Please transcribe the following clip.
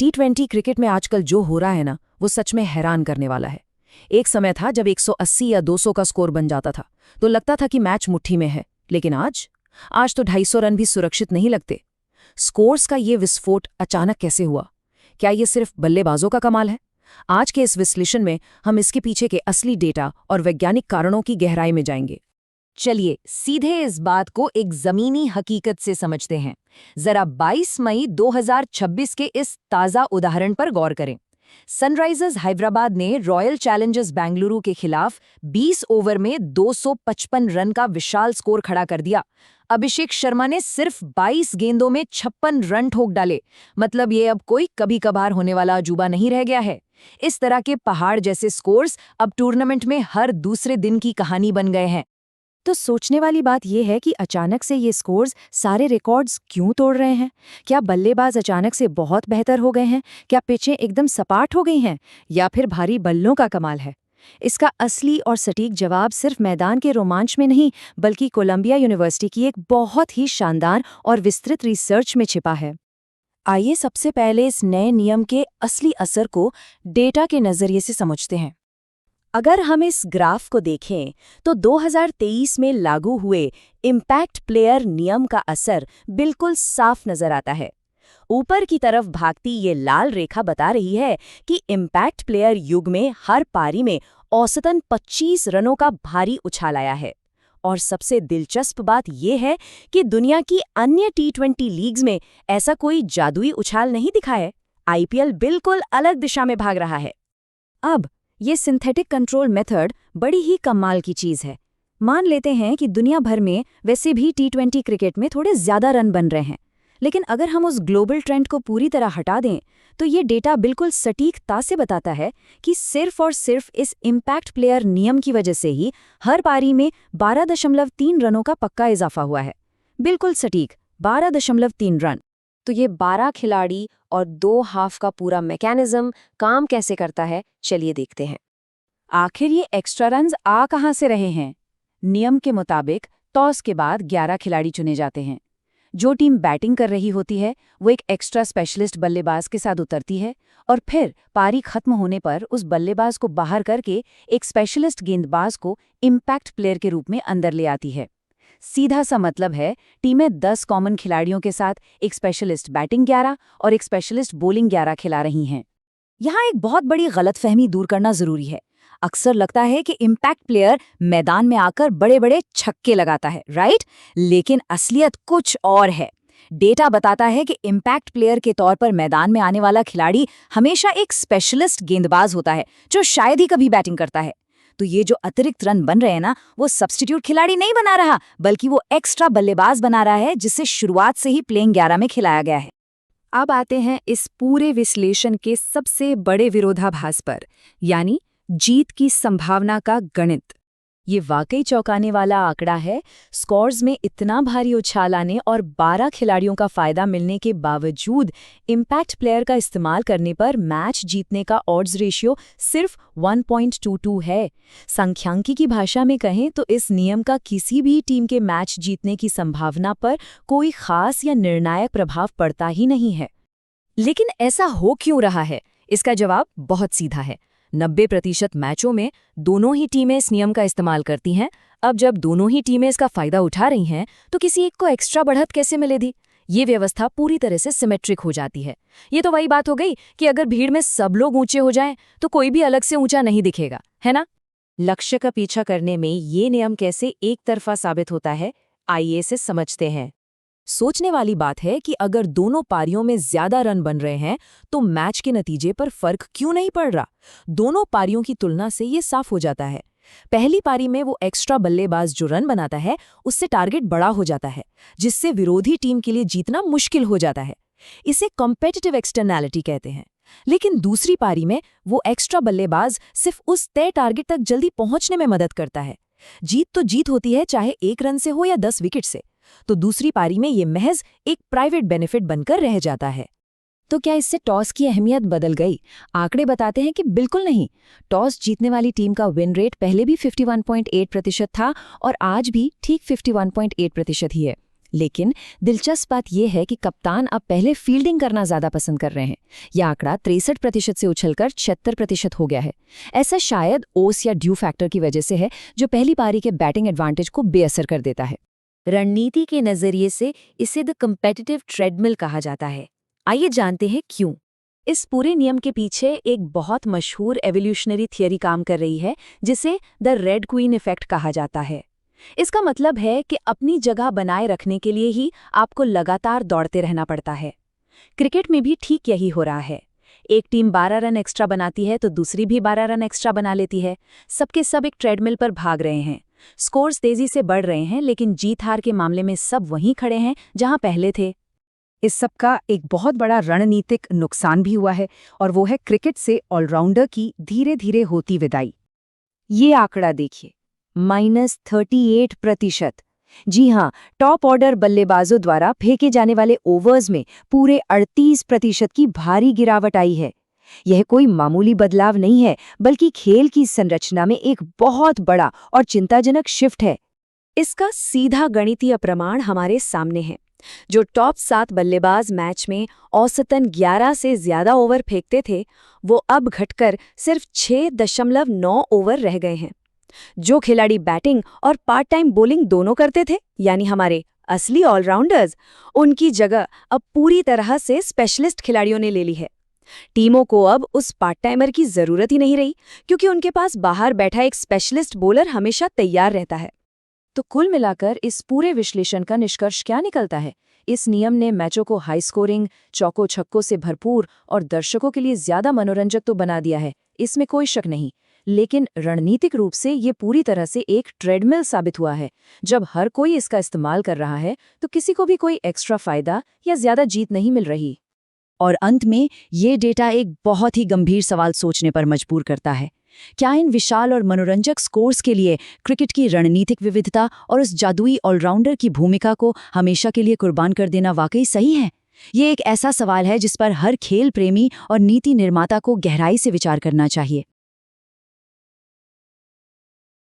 T20 cricket में आजकल जो हो रहा है ना, वो सच में हैरान करने वाला है। एक समय था जब 180 या 200 का स्कोर बन जाता था तो लगता था कि मैच मुट्ठी में है, लेकिन आज तो 250 रन भी सुरक्षित नहीं लगते। स्कोर्स का ये विस्फोट अचानक कैसे हुआ? क्या ये सिर्फ बल्लेबाजों का कमाल है? आज के इस विश्लेषण में हम इसके पीछे के असली डेटा और वैज्ञानिक कारणों की गहराई में जाएंगे। चलिए सीधे इस बात को एक जमीनी हकीकत से समझते हैं। जरा 22 मई 2026 के इस ताज़ा उदाहरण पर गौर करें। सनराइजर्स हैदराबाद ने रॉयल चैलेंजर्स बेंगलुरु के खिलाफ 20 ओवर में 255 रन का विशाल स्कोर खड़ा कर दिया। अभिषेक शर्मा ने सिर्फ 22 गेंदों में 56 रन ठोक डाले। मतलब ये अब कोई कभी कभार होने वाला अजूबा नहीं रह गया है। इस तरह के पहाड़ जैसे स्कोर्स अब टूर्नामेंट में हर दूसरे दिन की कहानी बन गए हैं। तो सोचने वाली बात यह है कि अचानक से ये स्कोर्स सारे रिकॉर्ड्स क्यों तोड़ रहे हैं? क्या बल्लेबाज अचानक से बहुत बेहतर हो गए हैं? क्या पिचें एकदम सपाट हो गई हैं? या फिर भारी बल्लों का कमाल है? इसका असली और सटीक जवाब सिर्फ मैदान के रोमांच में नहीं, बल्कि कोलंबिया यूनिवर्सिटी की एक बहुत ही शानदार और विस्तृत रिसर्च में छिपा है। आइए सबसे पहले इस नए नियम के असली असर को डेटा के नज़रिए से समझते हैं। अगर हम इस ग्राफ को देखें तो 2023 में लागू हुए इम्पैक्ट प्लेयर नियम का असर बिल्कुल साफ नजर आता है। ऊपर की तरफ भागती ये लाल रेखा बता रही है कि इम्पैक्ट प्लेयर युग में हर पारी में औसतन 25 रनों का भारी उछाल आया है। और सबसे दिलचस्प बात यह है कि दुनिया की अन्य T20 लीग्स में ऐसा कोई जादुई उछाल नहीं दिखा है। IPL बिल्कुल अलग दिशा में भाग रहा है। अब ये सिंथेटिक कंट्रोल मेथड बड़ी ही कमाल की चीज़ है। मान लेते हैं कि दुनिया भर में वैसे भी T20 क्रिकेट में थोड़े ज़्यादा रन बन रहे हैं, लेकिन अगर हम उस ग्लोबल ट्रेंड को पूरी तरह हटा दें तो ये डेटा बिल्कुल सटीकता से बताता है कि सिर्फ और सिर्फ इस इम्पैक्ट प्लेयर नियम की वजह से ही हर पारी में 12.3 रनों का पक्का इजाफा हुआ है। बिल्कुल सटीक 12.3 रन। तो ये 12 खिलाड़ी और 2 हाफ का पूरा मैकेनिज्म काम कैसे करता है, चलिए देखते हैं। आखिर ये एक्स्ट्रा रन्स आ कहाँ से रहे हैं? नियम के मुताबिक टॉस के बाद 11 खिलाड़ी चुने जाते हैं। जो टीम बैटिंग कर रही होती है वो एक एक्स्ट्रा स्पेशलिस्ट बल्लेबाज के साथ उतरती है और फिर पारी खत्म होने पर उस बल्लेबाज को बाहर करके एक स्पेशलिस्ट गेंदबाज को इम्पैक्ट प्लेयर के रूप में अंदर ले आती है। सीधा सा मतलब है, टीमें 10 कॉमन खिलाड़ियों के साथ एक स्पेशलिस्ट बैटिंग 11 और एक स्पेशलिस्ट बॉलिंग 11 खिला रही हैं। यहाँ एक बहुत बड़ी गलतफहमी दूर करना जरूरी है। अक्सर लगता है कि इम्पैक्ट प्लेयर मैदान में आकर बड़े बड़े छक्के लगाता है, राइट? लेकिन असलियत कुछ और है। डेटा बताता है कि इम्पैक्ट प्लेयर के तौर पर मैदान में आने वाला खिलाड़ी हमेशा एक स्पेशलिस्ट गेंदबाज होता है जो शायद ही कभी बैटिंग करता है। तो ये जो अतिरिक्त रन बन रहे हैं ना, वो सब्स्टिट्यूट खिलाड़ी नहीं बना रहा, बल्कि वो एक्स्ट्रा बल्लेबाज बना रहा है जिसे शुरुआत से ही प्लेइंग 11 में खिलाया गया है। अब आते हैं इस पूरे विश्लेषण के सबसे बड़े विरोधाभास पर, यानी जीत की संभावना का गणित। ये वाकई चौंकाने वाला आंकड़ा है। स्कोर्स में इतना भारी उछाल आने और 12 खिलाड़ियों का फायदा मिलने के बावजूद इम्पैक्ट प्लेयर का इस्तेमाल करने पर मैच जीतने का ऑड्स रेशियो सिर्फ 1.22 है। सांख्यिकी की भाषा में कहें तो इस नियम का किसी भी टीम के मैच जीतने की संभावना पर कोई खास या निर्णायक प्रभाव पड़ता ही नहीं है। लेकिन ऐसा हो क्यों रहा है? इसका जवाब बहुत सीधा है। 90% मैचों में दोनों ही टीमें इस नियम का इस्तेमाल करती हैं। अब जब दोनों ही टीमें इसका फायदा उठा रही हैं तो किसी एक को एक्स्ट्रा बढ़त कैसे मिलेगी? ये व्यवस्था पूरी तरह से सिमेट्रिक हो जाती है। ये तो वही बात हो गई कि अगर भीड़ में सब लोग ऊंचे हो जाएं तो कोई भी अलग से ऊंचा नहीं दिखेगा, है ना? लक्ष्य का पीछा करने में ये नियम कैसे एक तरफा साबित होता है, आइए इसे समझते हैं। सोचने वाली बात है कि अगर दोनों पारियों में ज्यादा रन बन रहे हैं तो मैच के नतीजे पर फर्क क्यों नहीं पड़ रहा? दोनों पारियों की तुलना से ये साफ हो जाता है। पहली पारी में वो एक्स्ट्रा बल्लेबाज जो रन बनाता है उससे टारगेट बड़ा हो जाता है, जिससे विरोधी टीम के लिए जीतना मुश्किल हो जाता है। इसे कॉम्पिटिटिव एक्सटर्नैलिटी कहते हैं। लेकिन दूसरी पारी में वो एक्स्ट्रा बल्लेबाज सिर्फ उस तय टारगेट तक जल्दी पहुंचने में मदद करता है। जीत तो जीत होती है, चाहे 1 रन से हो या 10 विकेट से। तो दूसरी पारी में ये महज एक प्राइवेट बेनिफिट बनकर रह जाता है। तो क्या इससे टॉस की अहमियत बदल गई? आंकड़े बताते हैं कि बिल्कुल नहीं। टॉस जीतने वाली टीम का विन रेट पहले भी 51.8% था और आज भी ठीक 51.8% ही है। लेकिन दिलचस्प बात यह है कि कप्तान अब पहले फील्डिंग करना ज्यादा पसंद कर रहे हैं। यह आंकड़ा 63% से उछलकर 76% हो गया है। ऐसा शायद ओस या ड्यू फैक्टर की वजह से है, जो पहली पारी के बैटिंग एडवांटेज को बेअसर कर देता है। रणनीति के नजरिए से इसे द कम्पेटिटिव ट्रेडमिल कहा जाता है। आइए जानते हैं क्यों। इस पूरे नियम के पीछे एक बहुत मशहूर एवोल्यूशनरी थियरी काम कर रही है, जिसे द रेड क्वीन इफेक्ट कहा जाता है। इसका मतलब है कि अपनी जगह बनाए रखने के लिए ही आपको लगातार दौड़ते रहना पड़ता है। क्रिकेट में भी ठीक यही हो रहा है। एक टीम 12 रन एक्स्ट्रा बनाती है तो दूसरी भी 12 रन एक्स्ट्रा बना लेती है। सबके सब एक ट्रेडमिल पर भाग रहे हैं। स्कोर्स तेजी से बढ़ रहे हैं, लेकिन जीत हार के मामले में सब वहीं खड़े हैं जहां पहले थे। इस सब का एक बहुत बड़ा रणनीतिक नुकसान भी हुआ है, और वो है क्रिकेट से ऑलराउंडर की धीरे धीरे होती विदाई। ये आंकड़ा देखिए, -38%। जी हाँ, टॉप ऑर्डर बल्लेबाजों द्वारा फेंके जाने वाले ओवर्स में पूरे 38% की भारी गिरावट आई है। यह कोई मामूली बदलाव नहीं है, बल्कि खेल की संरचना में एक बहुत बड़ा और चिंताजनक शिफ्ट है। इसका सीधा गणितीय प्रमाण हमारे सामने है। जो टॉप 7 बल्लेबाज मैच में औसतन 11 से ज्यादा ओवर फेंकते थे, वो अब घटकर सिर्फ 6.9 ओवर रह गए हैं। जो खिलाड़ी बैटिंग और पार्ट टाइम बॉलिंग दोनों करते थे, यानी हमारे असली ऑलराउंडर्स, उनकी जगह अब पूरी तरह से स्पेशलिस्ट खिलाड़ियों ने ले ली है। टीमों को अब उस पार्ट टाइमर की जरूरत ही नहीं रही, क्योंकि उनके पास बाहर बैठा एक स्पेशलिस्ट बॉलर हमेशा तैयार रहता है। तो कुल मिलाकर इस पूरे विश्लेषण का निष्कर्ष क्या निकलता है? इस नियम ने मैचों को हाई स्कोरिंग, चौकों छक्कों से भरपूर और दर्शकों के लिए ज्यादा मनोरंजक तो बना दिया है, इसमें कोई शक नहीं। लेकिन रणनीतिक रूप से ये पूरी तरह से एक ट्रेडमिल साबित हुआ है। जब हर कोई इसका इस्तेमाल कर रहा है, तो किसी को भी कोई एक्स्ट्रा फायदा या ज्यादा जीत नहीं मिल रही। और अंत में ये डेटा एक बहुत ही गंभीर सवाल सोचने पर मजबूर करता है। क्या इन विशाल और मनोरंजक स्कोर्स के लिए क्रिकेट की रणनीतिक विविधता और उस जादुई ऑलराउंडर की भूमिका को हमेशा के लिए कुर्बान कर देना वाकई सही है? ये एक ऐसा सवाल है जिस पर हर खेल प्रेमी और नीति निर्माता को गहराई से विचार करना चाहिए।